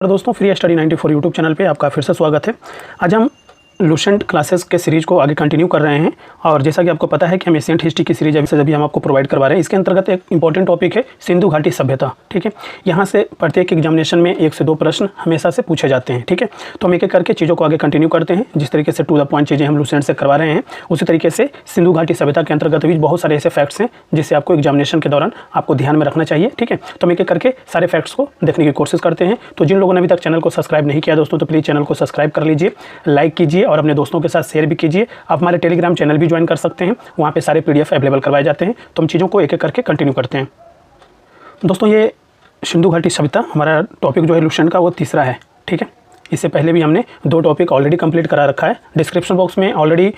दोस्तों free study 94 YouTube channel पे आपका फिर से स्वागत है। आज हम लुसेंट क्लासेस के सीरीज को आगे कंटिन्यू कर रहे हैं और जैसा कि आपको पता है कि हम एशियंट हिस्ट्री की सीरीज अभी हम आपको प्रोवाइड करवा रहे हैं। इसके अंतर्गत एक इंपॉर्टेंट टॉपिक है सिंधु घाटी सभ्यता। ठीक है, यहाँ से प्रत्येक एग्जामिनेशन में 1 से 2 प्रश्न हमेशा से पूछे जाते हैं। ठीक है, तो हम एक एक करके चीज़ों को आगे कंटिन्यू करते हैं। जिस तरीके से टू द पॉइंट चीज़ें हम लुसेंट से करवा रहे हैं, उसी तरीके से सिंधु घाटी सभ्यता के अंतर्गत भी बहुत सारे ऐसे फैक्ट्स हैं जिससे आपको एग्जामिनेशन के दौरान आपको ध्यान में रखना चाहिए। ठीक है, तो हम एक एक करके सारे फैक्ट्स को देखने की कोशिश करते हैं। तो जिन लोगों ने अभी तक चैनल को सब्सक्राइब नहीं किया दोस्तों, तो प्लीज़ चैनल को सब्सक्राइब कर लीजिए, लाइक कीजिए और अपने दोस्तों के साथ शेयर भी कीजिए। आप हमारे टेलीग्राम चैनल भी ज्वाइन कर सकते हैं, वहाँ पे सारे PDF अवेलेबल करवाए जाते हैं। तो हम चीज़ों को एक एक करके कंटिन्यू करते हैं। दोस्तों ये सिंधु घाटी सभ्यता हमारा टॉपिक जो है लुसेंट का वो तीसरा है। ठीक है, इससे पहले भी हमने 2 टॉपिक ऑलरेडी कंप्लीट करा रखा है। डिस्क्रिप्शन बॉक्स में ऑलरेडी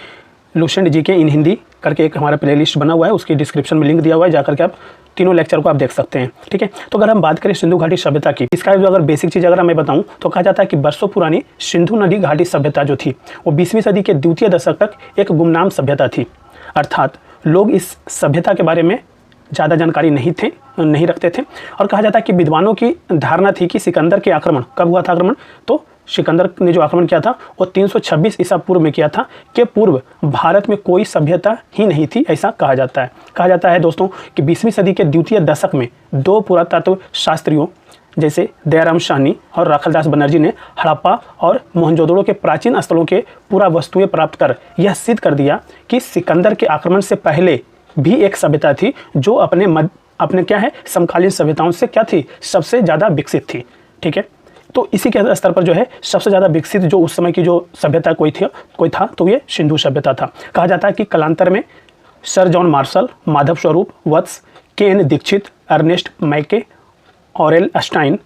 लुसेंट जीके इन हिंदी करके एक हमारा प्लेलिस्ट बना हुआ है, उसकी डिस्क्रिप्शन में लिंक दिया हुआ है, जाकर के आप तीनों लेक्चर को आप देख सकते हैं। ठीक है, तो अगर हम बात करें सिंधु घाटी सभ्यता की, इसका जो अगर बेसिक चीज़ अगर मैं बताऊं तो कहा जाता है कि वर्षों पुरानी सिंधु नदी घाटी सभ्यता जो थी वो 20वीं सदी के द्वितीय दशक तक एक गुमनाम सभ्यता थी। अर्थात लोग इस सभ्यता के बारे में ज़्यादा जानकारी नहीं रखते थे और कहा जाता है कि विद्वानों की धारणा थी कि सिकंदर के आक्रमण कब हुआ था आक्रमण, तो सिकंदर ने जो आक्रमण किया था वो 326 ईसा पूर्व में किया था। के पूर्व भारत में कोई सभ्यता ही नहीं थी, ऐसा कहा जाता है। कहा जाता है दोस्तों कि 20वीं सदी के द्वितीय दशक में 2 पुरातत्व शास्त्रियों जैसे दयाराम साहनी और राखलदास बनर्जी ने हड़प्पा और मोहनजोदड़ो के प्राचीन स्थलों के पूरा वस्तुएं प्राप्त कर यह सिद्ध कर दिया कि सिकंदर के आक्रमण से पहले भी एक सभ्यता थी जो अपने क्या है समकालीन सभ्यताओं से क्या थी, सबसे ज़्यादा विकसित थी। ठीक है, तो इसी के स्तर पर जो है सबसे ज़्यादा विकसित जो उस समय की जो सभ्यता कोई था तो ये सिंधु सभ्यता था। कहा जाता है कि कालांतर में सर जॉन मार्शल, माधव स्वरूप वत्स, KN दीक्षित, अर्नेस्ट मैके, ऑरेल अस्टाइन,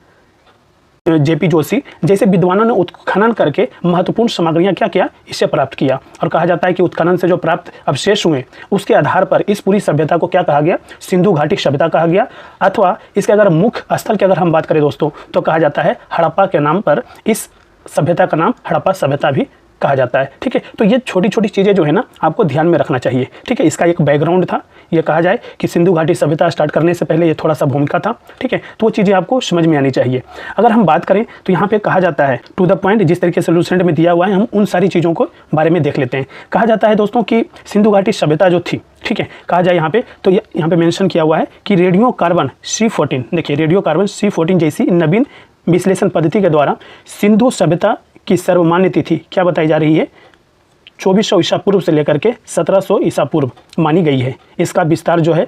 JP जोशी जैसे विद्वानों ने उत्खनन करके महत्वपूर्ण सामग्रियां क्या किया, इससे प्राप्त किया। और कहा जाता है कि उत्खनन से जो प्राप्त अवशेष हुए उसके आधार पर इस पूरी सभ्यता को क्या कहा गया, सिंधु घाटी सभ्यता कहा गया। अथवा इसके अगर मुख्य स्थल की अगर हम बात करें दोस्तों तो कहा जाता है हड़प्पा के नाम पर इस सभ्यता का नाम हड़प्पा सभ्यता भी कहा जाता है। ठीक है, तो ये छोटी छोटी चीज़ें जो है ना आपको ध्यान में रखना चाहिए। ठीक है, इसका एक बैकग्राउंड था, ये कहा जाए कि सिंधु घाटी सभ्यता स्टार्ट करने से पहले ये थोड़ा सा भूमिका था। ठीक है, तो वो चीज़ें आपको समझ में आनी चाहिए। अगर हम बात करें तो यहाँ पे कहा जाता है टू द पॉइंट, जिस तरीके से लुसेंट में दिया हुआ है हम उन सारी चीज़ों को बारे में देख लेते हैं। कहा जाता है दोस्तों कि सिंधु घाटी सभ्यता जो थी, ठीक है, कहा जाए यहाँ पे तो यहाँ पे मेंशन किया हुआ है कि रेडियो कार्बन C14, देखिए रेडियो कार्बन C14 जैसी नवीन विश्लेषण पद्धति के द्वारा सिंधु सभ्यता की सर्वमान्य तिथि क्या बताई जा रही है, 2400 ईसा पूर्व से लेकर के 1700 ईसा पूर्व मानी गई है। इसका विस्तार जो है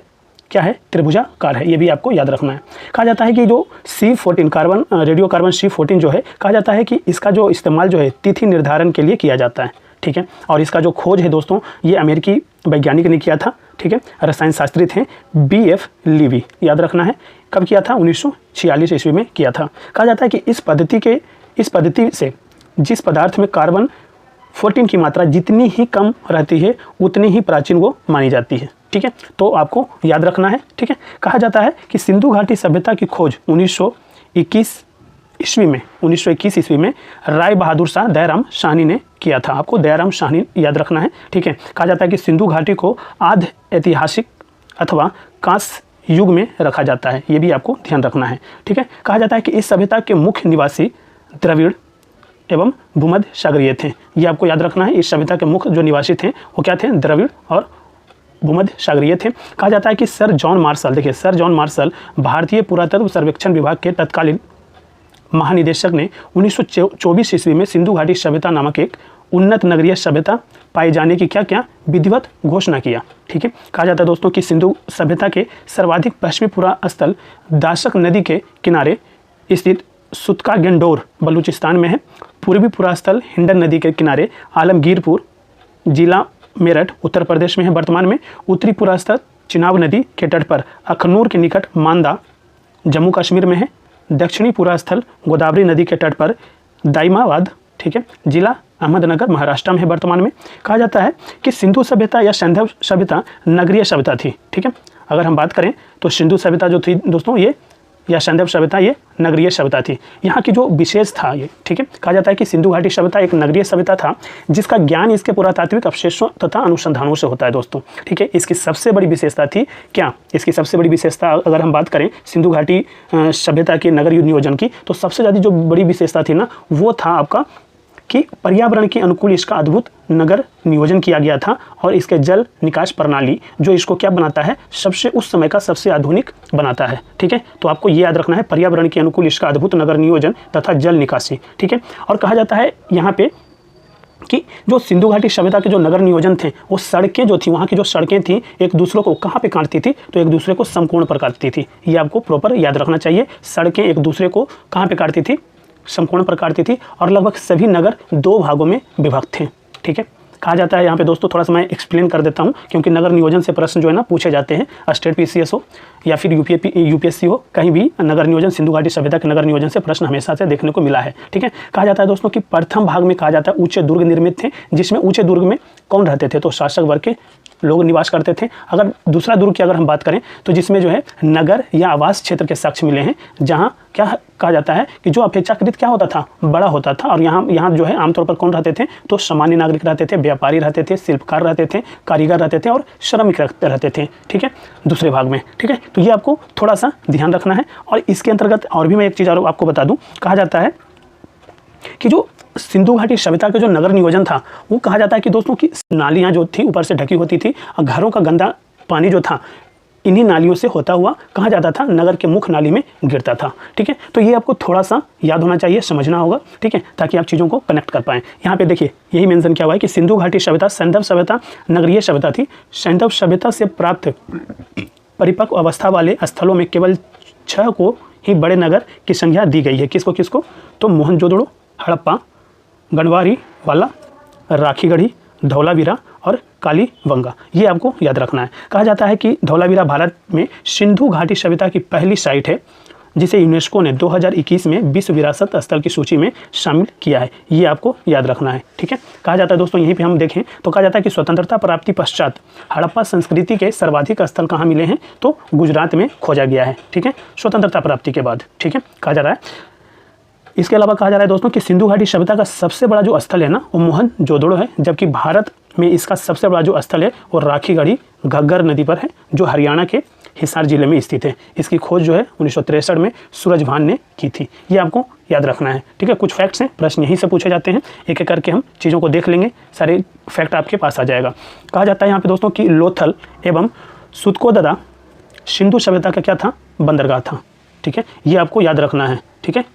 क्या है, त्रिभुजाकार है, ये भी आपको याद रखना है। कहा जाता है कि जो C14 carbon radio carbon C14 जो है, कहा जाता है कि इसका जो इस्तेमाल जो है तिथि निर्धारण के लिए किया जाता है। ठीक है, और इसका जो खोज है दोस्तों ये अमेरिकी वैज्ञानिक ने किया था। ठीक है, रसायन शास्त्री थे BF लीवी, याद रखना है। कब किया था, 1946 ईस्वी में किया था। कहा जाता है कि इस पद्धति से जिस पदार्थ में कार्बन 14 की मात्रा जितनी ही कम रहती है उतनी ही प्राचीन वो मानी जाती है। ठीक है, तो आपको याद रखना है। ठीक है, कहा जाता है कि सिंधु घाटी सभ्यता की खोज 1921 ईस्वी में राय बहादुर शाह दयाराम साहनी ने किया था। आपको दयाराम साहनी याद रखना है। ठीक है, कहा जाता है कि सिंधु घाटी को आध ऐतिहासिक अथवा कांस्य युग में रखा जाता है, ये भी आपको ध्यान रखना है। ठीक है, कहा जाता है कि इस सभ्यता के मुख्य निवासी द्रविड़ एवं भूमध्य सागरीय थे, ये आपको याद रखना है। इस सभ्यता के मुख्य जो निवासी थे वो क्या थे, द्रविड़ और भूमध्य सागरीय थे। कहा जाता है कि सर जॉन मार्शल, देखिए सर जॉन मार्शल भारतीय पुरातत्व सर्वेक्षण विभाग के तत्कालीन महानिदेशक ने 1924 ईस्वी में सिंधु घाटी सभ्यता नामक एक उन्नत नगरीय सभ्यता पाए जाने की क्या विधिवत घोषणा किया। ठीक है, कहा जाता है दोस्तों कि सिंधु सभ्यता के सर्वाधिक पश्चिमी पुरा स्थल दाशक नदी के किनारे स्थित सुतका गेंडोर बलूचिस्तान में है। पूर्वी पुरास्थल हिंडन नदी के किनारे आलमगीरपुर जिला मेरठ उत्तर प्रदेश में है वर्तमान में। उत्तरी पुरास्थल चिनाब नदी के तट पर अखनूर के निकट मांदा जम्मू कश्मीर में है। दक्षिणी पुरास्थल गोदावरी नदी के तट पर दाइमाबाद, ठीक है, जिला अहमदनगर महाराष्ट्र में है वर्तमान में। कहा जाता है कि सिंधु सभ्यता या सैंधव सभ्यता नगरीय सभ्यता थी। ठीक है, अगर हम बात करें तो सिंधु सभ्यता जो थी दोस्तों ये या सैंधव सभ्यता ये नगरीय सभ्यता थी। यहाँ की जो विशेष था ये, ठीक है, कहा जाता है कि सिंधु घाटी सभ्यता एक नगरीय सभ्यता था जिसका ज्ञान इसके पुरातात्विक अवशेषों तथा अनुसंधानों से होता है दोस्तों, ठीक है। इसकी सबसे बड़ी विशेषता थी क्या, इसकी सबसे बड़ी विशेषता अगर हम बात करें सिंधु घाटी सभ्यता के नगर नियोजन की, तो सबसे ज़्यादा जो बड़ी विशेषता थी ना वो था आपका कि पर्यावरण के अनुकूल इसका अद्भुत नगर नियोजन किया गया था और इसके जल निकास प्रणाली जो इसको क्या बनाता है, सबसे उस समय का सबसे आधुनिक बनाता है, ठीक है। तो आपको ये याद रखना है, पर्यावरण के अनुकूल इसका अद्भुत नगर नियोजन तथा जल निकासी, ठीक है। और कहा जाता है यहाँ पे कि जो सिंधु घाटी सभ्यता के जो नगर नियोजन थे वो सड़कें जो थी, वहाँ की जो सड़कें थी एक दूसरे को कहाँ पे काटती थी, तो एक दूसरे को समकोण पर काटती थी। ये आपको प्रॉपर याद रखना चाहिए, सड़कें एक दूसरे को कहाँ पे काटती थी, समकोण पर काटती थी। और लगभग सभी नगर 2 भागों में विभक्त थे, ठीक है। कहा जाता है यहाँ पे दोस्तों, थोड़ा सा मैं एक्सप्लेन कर देता हूँ क्योंकि नगर नियोजन से प्रश्न जो है ना पूछे जाते हैं, स्टेट पीसीएस हो या फिर यूपीएससी हो, कहीं भी नगर नियोजन, सिंधु घाटी सभ्यता के नगर नियोजन से प्रश्न हमेशा से देखने को मिला है, ठीक है। कहा जाता है दोस्तों कि प्रथम भाग में कहा जाता है ऊंचे दुर्ग निर्मित थे, जिसमें ऊंचे दुर्ग में कौन रहते थे, तो शासक वर्ग के लोग निवास करते थे। अगर दूसरा दुर्ग की अगर हम बात करें तो जिसमें जो है नगर या आवास क्षेत्र के साक्ष्य मिले हैं, जहाँ क्या कहा जाता है कि जो अपेक्षाकृत क्या होता था, बड़ा होता था। और यहाँ जो है आमतौर पर कौन रहते थे, तो सामान्य नागरिक रहते थे, व्यापारी रहते थे, शिल्पकार रहते थे, कारीगर रहते थे और श्रमिक रहते थे, ठीक है, दूसरे भाग में, ठीक है। तो ये आपको थोड़ा सा ध्यान रखना है। और इसके अंतर्गत और भी मैं एक चीज़ और आपको बता दूं, कहा जाता है कि जो सिंधु घाटी सभ्यता का जो नगर नियोजन था वो कहा जाता है कि दोस्तों की नालियाँ जो थी ऊपर से ढकी होती थी और घरों का गंदा पानी जो था इन्हीं नालियों से होता हुआ कहा जाता था नगर के मुख्य नाली में गिरता था, ठीक है। तो ये आपको थोड़ा सा याद होना चाहिए, समझना होगा, ठीक है, ताकि आप चीज़ों को कनेक्ट कर पाएँ। यहाँ पे देखिए यही मेंशन किया हुआ है कि सिंधु घाटी सभ्यता सैंधव सभ्यता नगरीय सभ्यता थी। सैंधव सभ्यता से प्राप्त परिपक्व अवस्था वाले स्थलों में केवल 6 को ही बड़े नगर की संज्ञा दी गई है। किसको किसको, तो मोहनजोदड़ो, हड़प्पा, गणवारी वाला, राखीगढ़ी, धौलावीरा और कालीबंगा, ये आपको याद रखना है। कहा जाता है कि धौलावीरा भारत में सिंधु घाटी सभ्यता की पहली साइट है जिसे यूनेस्को ने 2021 में विश्व विरासत स्थल की सूची में शामिल किया है। ये आपको याद रखना है, ठीक है। कहा जाता है दोस्तों, यहीं पे हम देखें तो कहा जाता है कि स्वतंत्रता प्राप्ति पश्चात हड़प्पा संस्कृति के सर्वाधिक स्थल कहाँ मिले हैं, तो गुजरात में खोजा गया है, ठीक है, स्वतंत्रता प्राप्ति के बाद, ठीक है, कहा जा रहा है। इसके अलावा कहा जा रहा है दोस्तों कि सिंधु घाटी सभ्यता का सबसे बड़ा जो स्थल है ना वो मोहनजोदड़ो है, जबकि भारत में इसका सबसे बड़ा जो स्थल है वो राखीगढ़ी घग्गर नदी पर है जो हरियाणा के हिसार जिले में स्थित है। इसकी खोज जो है 1963 में सूरजभान ने की थी। ये आपको याद रखना है, ठीक है। कुछ फैक्ट्स हैं, प्रश्न यहीं से पूछे जाते हैं, एक एक करके हम चीज़ों को देख लेंगे, सारे फैक्ट आपके पास आ जाएगा। कहा जाता है यहाँ पे दोस्तों कि लोथल एवं सुतकोददा सिंधु सभ्यता का क्या था, बंदरगाह था, ठीक है, ये आपको याद रखना है, ठीक है।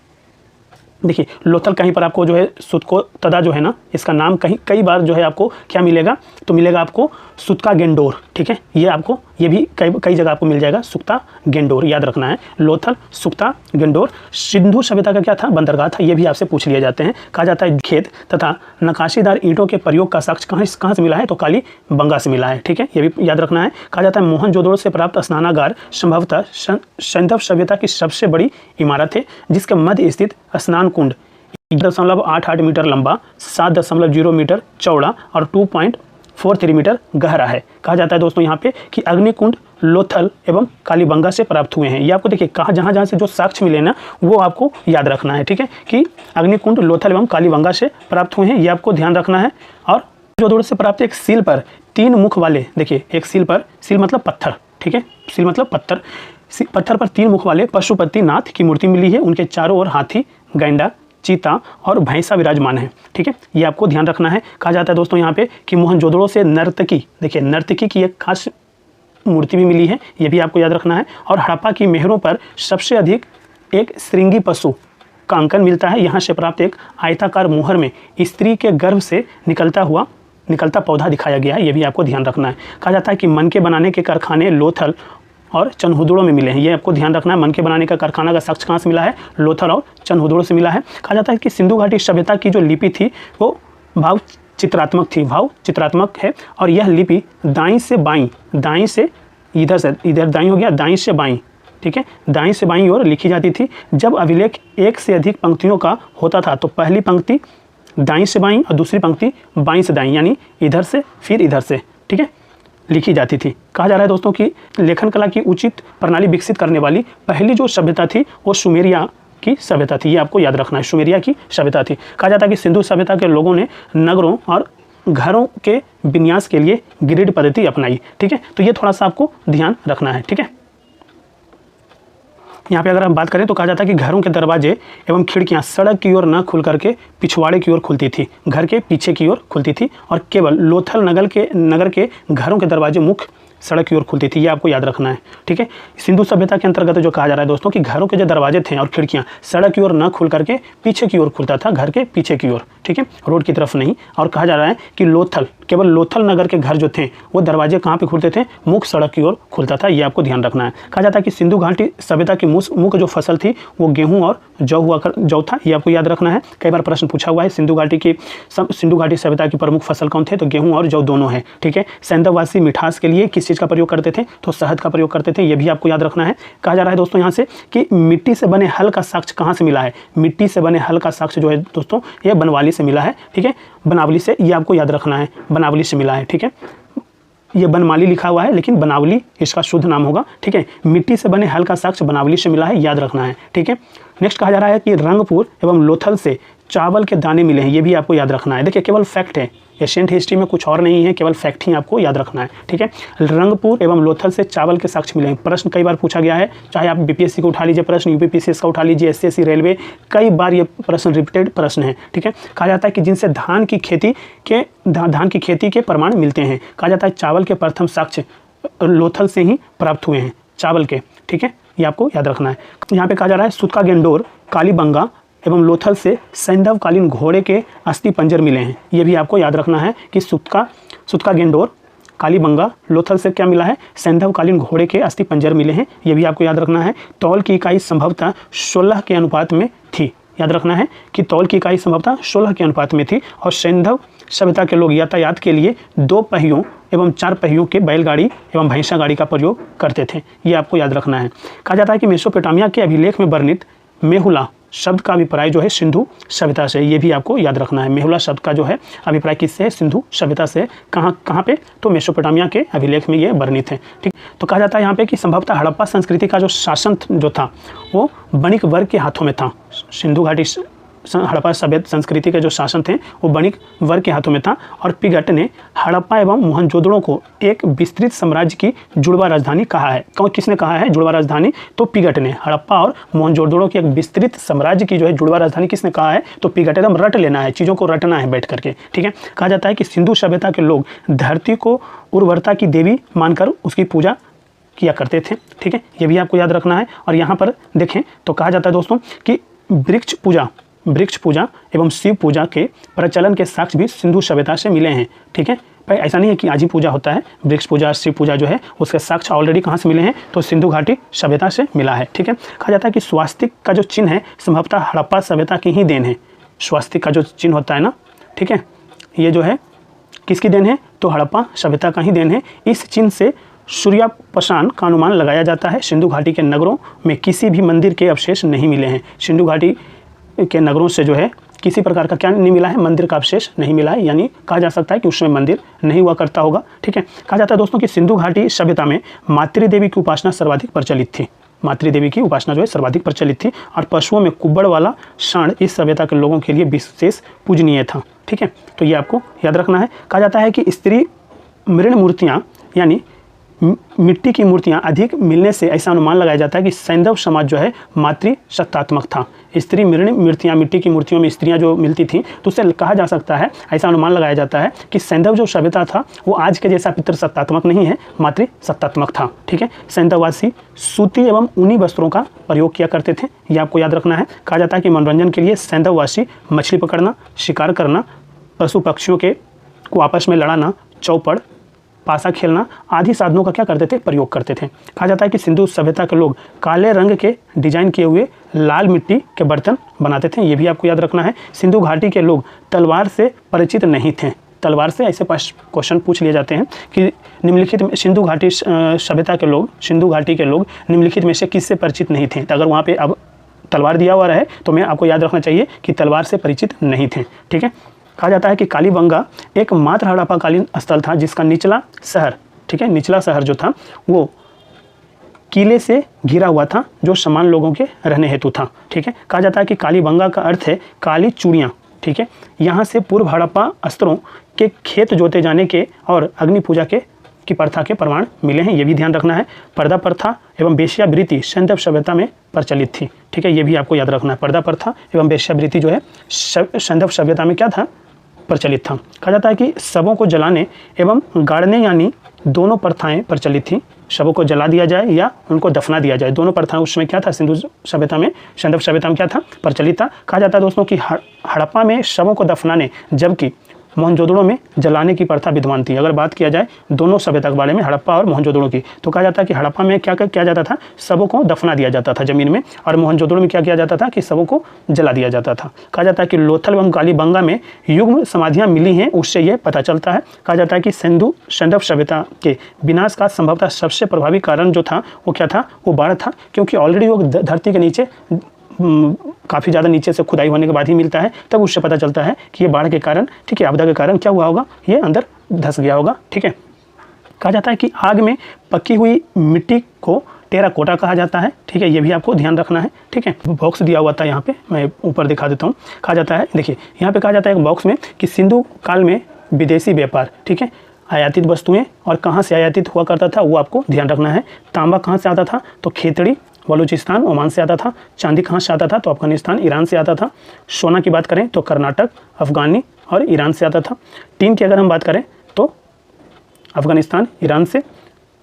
देखिए लोथल कहीं पर आपको जो है सुतकोतदा जो है ना इसका नाम कई बार जो है आपको क्या मिलेगा, तो मिलेगा आपको सुत्का गेंडोर, ठीक है। ये आपको ये भी कई जगह आपको मिल जाएगा, सुक्ता गेंडोर याद रखना है। लोथल, सुक्ता गेंडोर सिंधु सभ्यता का क्या था, बंदरगाह था। ये भी आपसे पूछ लिए जाते हैं। कहा जाता है खेत तथा नकाशीदार ईंटों के प्रयोग का साक्ष्य कहाँ से मिला है, तो कालीबंगा से मिला है, ठीक है, ये भी याद रखना है। कहा जाता है मोहनजोदड़ो से प्राप्त स्नानागार संभवतः सैंधव सभ्यता की सबसे बड़ी इमारत है जिसके मध्य स्थित स्नान कुंड 1.88 मीटर लंबा, 7.0 मीटर चौड़ा और 2.43 मीटर गहरा है। कहा जाता है दोस्तों यहाँ पे कि अग्निकुंड लोथल एवं कालीबंगा से प्राप्त हुए हैं। ये आपको देखिए कहाँ जहाँ से जो साक्ष्य मिले ना वो आपको याद रखना है, ठीक है, कि अग्निकुंड लोथल एवं कालीबंगा से प्राप्त हुए हैं, ये आपको ध्यान रखना है। और जोधपुर से प्राप्त एक सील पर 3 मुख वाले, देखिए एक सील पर, सील मतलब पत्थर, ठीक है, सील मतलब पत्थर, पत्थर पर 3 मुख वाले पशुपति नाथ की मूर्ति मिली है। उनके चारों ओर हाथी, गैंडा, चीता और भैंसा विराजमान है, ठीक है, ये आपको ध्यान रखना है। कहा जाता है दोस्तों यहाँ पे कि मोहनजोदड़ो से नर्तकी, देखिए नर्तकी की एक खास मूर्ति भी मिली है, ये भी आपको याद रखना है। और हड़प्पा की मेहरों पर सबसे अधिक एक श्रृंगी पशु का अंकन मिलता है। यहाँ से प्राप्त एक आयताकार मोहर में स्त्री के गर्भ से निकलता पौधा दिखाया गया है, ये भी आपको ध्यान रखना है। कहा जाता है कि मनके बनाने के कारखाने लोथल और चनहुदड़ो में मिले हैं, ये आपको ध्यान रखना है। मनके बनाने का कारखाना का साक्ष्य कहाँ से मिला है, लोथल और चनहुदड़ो से मिला है। कहा जाता है कि सिंधु घाटी सभ्यता की जो लिपि थी वो भाव चित्रात्मक है और यह लिपि दाईं से बाईं, दाईं से इधर दाईं हो गया, दाईं से बाईं, ठीक है, दाईं से बाईं ओर लिखी जाती थी। जब अभिलेख 1 से अधिक पंक्तियों का होता था तो पहली पंक्ति दाईं से बाईं और दूसरी पंक्ति बाईं से दाईं, यानी इधर से फिर इधर से, ठीक है। लिखी जाती थी। कहा जा रहा है दोस्तों कि लेखन कला की उचित प्रणाली विकसित करने वाली पहली जो सभ्यता थी वो सुमेरिया की सभ्यता थी। ये आपको याद रखना है, सुमेरिया की सभ्यता थी। कहा जाता है कि सिंधु सभ्यता के लोगों ने नगरों और घरों के विन्यास के लिए ग्रिड पद्धति अपनाई। ठीक है, तो ये थोड़ा सा आपको ध्यान रखना है। ठीक है, यहाँ पे अगर हम बात करें तो कहा जाता है कि घरों के दरवाजे एवं खिड़कियाँ सड़क की ओर न खुल करके पिछवाड़े की ओर खुलती थी, घर के पीछे की ओर खुलती थी, और केवल लोथल नगर के घरों के दरवाजे मुख्य सड़क की ओर खुलती थी। ये आपको याद रखना है। ठीक है, सिंधु सभ्यता के अंतर्गत जो कहा जा रहा है दोस्तों कि घरों के जो दरवाजे थे और खिड़कियाँ सड़क की ओर न खुल करके पीछे की ओर खुलता था, घर के पीछे की ओर। ठीक है, रोड की तरफ नहीं। और कहा जा रहा है कि केवल लोथल नगर के घर जो थे वो दरवाजे कहाँ पे खुलते थे, मुख्य सड़क की ओर खुलता था। ये आपको ध्यान रखना है। कहा जाता है कि सिंधु घाटी सभ्यता की मुख्य जो फसल थी वो गेहूँ और जौ था। ये आपको याद रखना है। कई बार प्रश्न पूछा हुआ है सिंधु घाटी सभ्यता की प्रमुख फसल कौन थे, तो गेहूँ और जौ दोनों है। ठीक है, सैंधववासी मिठास के लिए किस चीज़ का प्रयोग करते थे, तो शहद का प्रयोग करते थे। ये भी आपको याद रखना है। कहा जा रहा है दोस्तों यहाँ से कि मिट्टी से बने हल का साक्ष्य कहाँ से मिला है, मिट्टी से बने हल का साक्ष्य जो है दोस्तों ये बनवाली से मिला है। ठीक है, बनावली से, ये आपको याद रखना है, बनावली से मिला है। ठीक है, ये बनमाली लिखा हुआ है लेकिन बनावली इसका शुद्ध नाम होगा। ठीक है, मिट्टी से बने हल का साक्ष्य बनावली से मिला है, याद रखना है। ठीक है, नेक्स्ट कहा जा रहा है कि रंगपुर एवं लोथल से चावल के दाने मिले हैं। ये भी आपको याद रखना है। देखिए, केवल फैक्ट है, एशियंट हिस्ट्री में कुछ और नहीं है, केवल फैक्ट ही आपको याद रखना है। ठीक है, रंगपुर एवं लोथल से चावल के साक्ष्य मिले हैं। प्रश्न कई बार पूछा गया है, चाहे आप बीपीएससी को उठा लीजिए प्रश्न, यूपीपीसीएस का उठा लीजिए, एसएससी, रेलवे, कई बार ये प्रश्न रिपीटेड प्रश्न है। ठीक है, कहा जाता है कि जिनसे धान की खेती के प्रमाण मिलते हैं। कहा जाता है चावल के प्रथम साक्ष्य लोथल से ही प्राप्त हुए हैं, चावल के। ठीक है, ये आपको याद रखना है। यहाँ पे कहा जा रहा है सुतका गेंडोर, कालीबंगा एवं लोथल से सैंधवकालीन घोड़े के अस्थि पंजर मिले हैं। ये भी आपको याद रखना है कि सुतका गेंडोर, कालीबंगा, लोथल से क्या मिला है, सैंधवकालीन घोड़े के अस्थि पंजर मिले हैं। ये भी आपको याद रखना है। तौल की इकाई संभवतः 16 के अनुपात में थी। याद रखना है कि तौल की इकाई संभवतः 16 के अनुपात में थी। और सैंधव सभ्यता के लोग यातायात के लिए 2 पहियों एवं 4 पहियों के बैलगाड़ी एवं भैंसा गाड़ी का प्रयोग करते थे। ये आपको याद रखना है। कहा जाता है कि मेसोपोटामिया के अभिलेख में वर्णित मेहुला शब्द का अभिप्राय जो है सिंधु सभ्यता से। ये भी आपको याद रखना है। मेहुला शब्द का जो है अभिप्राय किससे है, सिंधु सभ्यता से। कहाँ पे, तो मेसोपोटामिया के अभिलेख में ये वर्णित है। ठीक, तो कहा जाता है यहाँ पे कि संभवतः हड़प्पा संस्कृति का जो शासन जो था वो बणिक वर्ग के हाथों में था। सिंधु घाटी हड़प्पा सभ्यता संस्कृति के जो शासन थे वो बणिक वर्ग के हाथों में था। और पिगट ने हड़प्पा एवं मोहनजोदड़ो को एक विस्तृत साम्राज्य की जुड़वा राजधानी कहा है। किसने कहा है जुड़वा राजधानी, तो पिगट ने। हड़प्पा और मोहनजोदड़ो की एक विस्तृत साम्राज्य की जो है जुड़वा राजधानी किसने कहा है, तो पिगट। एकदम रट लेना है, चीज़ों को रटना है बैठ करके। ठीक है, कहा जाता है कि सिंधु सभ्यता के लोग धरती को उर्वरता की देवी मानकर उसकी पूजा किया करते थे। ठीक है, ये भी आपको याद रखना है। और यहाँ पर देखें तो कहा जाता है दोस्तों कि वृक्ष पूजा एवं शिव पूजा के प्रचलन के साक्ष्य भी सिंधु सभ्यता से मिले हैं। ठीक है, भाई ऐसा नहीं है कि आज ही पूजा होता है, वृक्ष पूजा, शिव पूजा जो है उसके साक्ष्य ऑलरेडी कहाँ से मिले हैं, तो सिंधु घाटी सभ्यता से मिला है। ठीक है, कहा जाता है कि स्वास्तिक का जो चिन्ह है संभवतः हड़प्पा सभ्यता की ही देन है। स्वास्तिक का जो चिन्ह होता है ना, ठीक है, ये जो है किसकी देन है, तो हड़प्पा सभ्यता का ही देन है। इस चिन्ह से सूर्यापसान का अनुमान लगाया जाता है। सिंधु घाटी के नगरों में किसी भी मंदिर के अवशेष नहीं मिले हैं। सिंधु घाटी के नगरों से जो है किसी प्रकार का क्या नहीं मिला है, मंदिर का अवशेष नहीं मिला है। यानी कहा जा सकता है कि उसमें मंदिर नहीं हुआ करता होगा। ठीक है, कहा जाता है दोस्तों कि सिंधु घाटी सभ्यता में मातृदेवी की उपासना सर्वाधिक प्रचलित थी। मातृदेवी की उपासना जो है सर्वाधिक प्रचलित थी। और पशुओं में कुब्बड़ वाला षण इस सभ्यता के लोगों के लिए विशेष पूजनीय था। ठीक है, तो ये आपको याद रखना है। कहा जाता है कि स्त्री मृण मूर्तियाँ यानी मिट्टी की मूर्तियाँ अधिक मिलने से ऐसा अनुमान लगाया जाता है कि सैंधव समाज जो है मातृसत्तात्मक था। स्त्री मृण मूर्तियाँ, मिट्टी की मूर्तियों में स्त्रियाँ जो मिलती थी, तो उससे कहा जा सकता है, ऐसा अनुमान लगाया जाता है कि सैंधव जो सभ्यता था वो आज के जैसा पितृसत्तात्मक नहीं है, मातृसत्तात्मक था। ठीक है, सैंधववासी सूती एवं ऊनी वस्त्रों का प्रयोग किया करते थे। ये आपको याद रखना है। कहा जाता है कि मनोरंजन के लिए सैंधववासी मछली पकड़ना, शिकार करना, पशु पक्षियों को आपस में लड़ाना, चौपड़, पासा खेलना आदि साधनों का क्या करते थे, प्रयोग करते थे। कहा जाता है कि सिंधु सभ्यता के लोग काले रंग के डिजाइन किए हुए लाल मिट्टी के बर्तन बनाते थे। ये भी आपको याद रखना है। सिंधु घाटी के लोग तलवार से परिचित नहीं थे। तलवार से ऐसे क्वेश्चन पूछ लिए जाते हैं कि निम्नलिखित में सिंधु घाटी सभ्यता के लोग, सिंधु घाटी के लोग निम्नलिखित में से किससे परिचित नहीं थे। तो अगर वहाँ पे अब तलवार दिया हुआ रहे तो मैं आपको याद रखना चाहिए कि तलवार से परिचित नहीं थे। ठीक है, कहा जाता है कि कालीबंगा एकमात्र हड़प्पाकालीन स्थल था जिसका निचला शहर, ठीक है, निचला शहर जो था वो किले से घिरा हुआ था जो समान लोगों के रहने हेतु था। ठीक है, कहा जाता है कि कालीबंगा का अर्थ है काली चूड़ियाँ। ठीक है, यहाँ से पूर्व हड़प्पा अस्त्रों के खेत जोते जाने के और अग्नि पूजा की प्रथा के प्रमाण मिले हैं, ये भी ध्यान रखना है। पर्दा प्रथा एवं वेश्यावृत्ति सैंधव सभ्यता में प्रचलित थी। ठीक है, ये भी आपको याद रखना है। पर्दा प्रथा एवं वेश्यावृत्ति जो है सैंधव सभ्यता में क्या था, प्रचलित था। कहा जाता है कि शवों को जलाने एवं गाड़ने यानी दोनों प्रथाएं प्रचलित थी। शवों को जला दिया जाए या उनको दफना दिया जाए, दोनों प्रथाएं उस समय क्या था, सिंधु सभ्यता में, सैंधव सभ्यता में क्या था, प्रचलित था। कहा जाता है दोस्तों कि हड़प्पा में शवों को दफनाने जबकि मोहनजोदड़ो में जलाने की प्रथा विद्यमान थी। अगर बात किया जाए दोनों सभ्यता के बारे में, हड़प्पा और मोहनजोदड़ो की, तो कहा जाता है कि हड़प्पा में क्या किया जाता था, शवों को दफना दिया जाता था ज़मीन में, और मोहनजोदड़ो में क्या किया जाता था कि शवों को जला दिया जाता था। कहा जाता है कि लोथल एवं कालीबंगा में युग्म समाधियाँ मिली हैं, उससे ये पता चलता है। कहा जाता है कि सैंधव सभ्यता के विनाश का संभवतः सबसे प्रभावी कारण जो था वो क्या था, वो बाढ़ था, क्योंकि ऑलरेडी वो धरती के नीचे काफ़ी ज़्यादा नीचे से खुदाई होने के बाद ही मिलता है, तब उससे पता चलता है कि ये बाढ़ के कारण, ठीक है, आपदा के कारण क्या हुआ होगा, ये अंदर धंस गया होगा। ठीक है, कहा जाता है कि आग में पकी हुई मिट्टी को टेराकोटा कहा जाता है। ठीक है, ये भी आपको ध्यान रखना है। ठीक है, बॉक्स दिया हुआ था यहाँ पे, मैं ऊपर दिखा देता हूँ। कहा जाता है, देखिए यहाँ पे कहा जाता है एक बॉक्स में कि सिंधु काल में विदेशी व्यापार, ठीक है, आयातित वस्तुएं और कहाँ से आयातित हुआ करता था वो आपको ध्यान रखना है। तांबा कहाँ से आता था, तो खेतड़ी बलूचिस्तान ओमान से आता था। चांदी कहाँ से आता था, तो अफगानिस्तान ईरान से आता था। सोना की बात करें तो कर्नाटक, अफगानी और ईरान से आता था। टीन की अगर हम बात करें तो अफगानिस्तान ईरान से।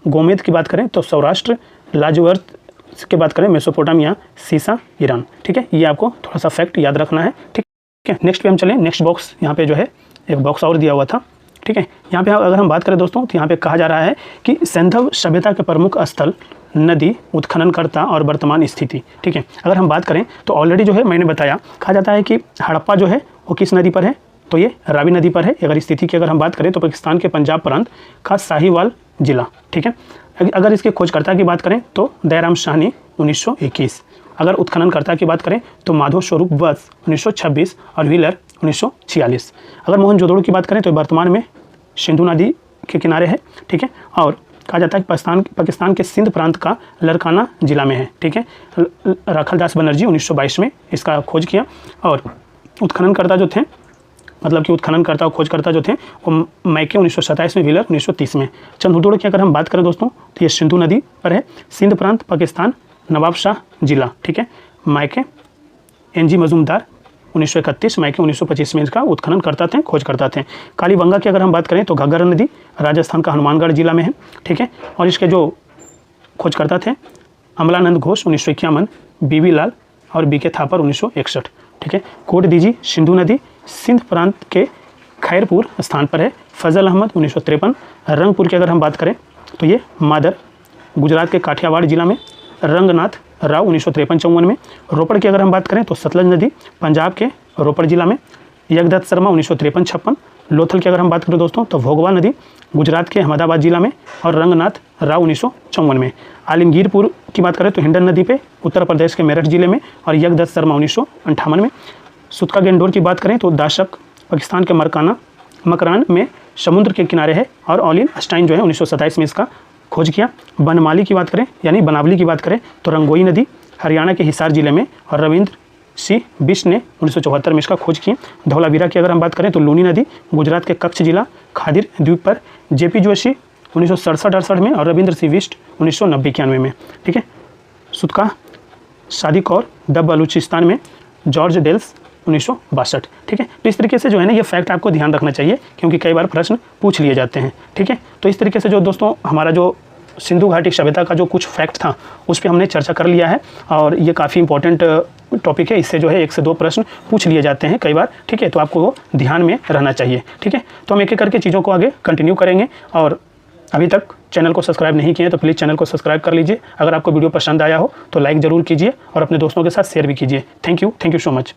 गोमेद की बात करें तो सौराष्ट्र। लाजवर्त की बात करें मेसोपोटामिया, सीसा ईरान। ठीक है, ये आपको थोड़ा सा फैक्ट याद रखना है। ठीक है, नेक्स्ट पे हम चलें। नेक्स्ट बॉक्स यहाँ पे जो है एक बॉक्स और दिया हुआ था। ठीक है, यहाँ पे अगर हम बात करें दोस्तों तो यहाँ पे कहा जा रहा है कि सैंधव सभ्यता के प्रमुख स्थल, नदी, उत्खननकर्ता और वर्तमान स्थिति। ठीक है, अगर हम बात करें तो ऑलरेडी जो है मैंने बताया, कहा जाता है कि हड़प्पा जो है वो किस नदी पर है, तो ये रावी नदी पर है। अगर स्थिति की अगर हम बात करें तो पाकिस्तान के पंजाब प्रांत का साहिवाल जिला। ठीक है, अगर इसके खोजकर्ता की बात करें तो दयाराम साहनी 1921। अगर उत्खननकर्ता की बात करें तो माधव स्वरूप बस 1926 और व्हीलर 1946। अगर मोहनजोदड़ो की बात करें तो वर्तमान में सिंधु नदी के किनारे है। ठीक है, और कहा जाता है कि पाकिस्तान के सिंध प्रांत का लरकाना जिला में है। ठीक है, राखलदास बनर्जी 1922 में इसका खोज किया। और उत्खननकर्ता जो थे, मतलब कि उत्खननकर्ता और खोजकर्ता जो थे वो मैके 1927 में, व्हीलर 1930 में। चंद्रहुदड़ो की अगर हम बात करें दोस्तों तो ये सिंधु नदी पर है। सिंध प्रांत पाकिस्तान, नवाबशाह जिला। ठीक है, मैके NG मजूमदार 1931, मैके 1925 में इसका उत्खनन करता थे, खोज करता थे। कालीबंगा की अगर हम बात करें तो घग्गर नदी राजस्थान का हनुमानगढ़ जिला में है। ठीक है, और इसके जो खोज करता थे अमलानंद घोष 1951, BB लाल और BK थापर 1961। ठीक है, कोट दीजी सिंधु नदी सिंध प्रांत के खैरपुर स्थान पर है। फजल अहमद 1953। रंगपुर की अगर हम बात करें तो ये मादर गुजरात के काठियावाड़ जिला में। रंगनाथ राव 1953-54 में। रोपड़ की अगर हम बात करें तो सतलज नदी पंजाब के रोपड़ जिला में। यज्ञदत्त शर्मा 1953-56। लोथल की अगर हम बात करें दोस्तों तो भोगवा नदी गुजरात के अहमदाबाद जिला में। और रंगनाथ राव 1954 में। आलमगीरपुर की बात करें तो हिंडन नदी पे उत्तर प्रदेश के मेरठ जिले में। और यज्ञदत्त शर्मा 1958 में। सुतका गेंडोर की बात करें तो दाशक पाकिस्तान के मकरान में समुद्र के किनारे है। और ऑलिन स्टाइन जो है 1927 में इसका खोज किया। बनमाली की बात करें यानी बनावली की बात करें तो रंगोई नदी हरियाणा के हिसार जिले में। और रविंद्र सिंह बिष्ट ने 1974 में इसका खोज की। धौलावीरा की अगर हम बात करें तो लूनी नदी गुजरात के कच्छ जिला खादिर द्वीप पर। JP जोशी 1967-68 में। और रविंद्र सिंह बिष्ट 1990-91 में। ठीक है, सुतका शादी कौर द बलूचिस्तान में। George Dales 1962। ठीक है, तो इस तरीके से जो है ना ये फैक्ट आपको ध्यान रखना चाहिए क्योंकि कई बार प्रश्न पूछ लिए जाते हैं। ठीक है, तो इस तरीके से जो दोस्तों हमारा जो सिंधु घाटी सभ्यता का जो कुछ फैक्ट था उस पर हमने चर्चा कर लिया है। और ये काफ़ी इंपॉर्टेंट टॉपिक है, इससे जो है 1 से 2 प्रश्न पूछ लिए जाते हैं कई बार। ठीक है, तो आपको वो ध्यान में रहना चाहिए। ठीक है, तो हम एक एक करके चीज़ों को आगे कंटिन्यू करेंगे। और अभी तक चैनल को सब्सक्राइब नहीं किए तो प्लीज़ चैनल को सब्सक्राइब कर लीजिए। अगर आपको वीडियो पसंद आया हो तो लाइक ज़रूर कीजिए और अपने दोस्तों के साथ शेयर भी कीजिए। Thank you so much.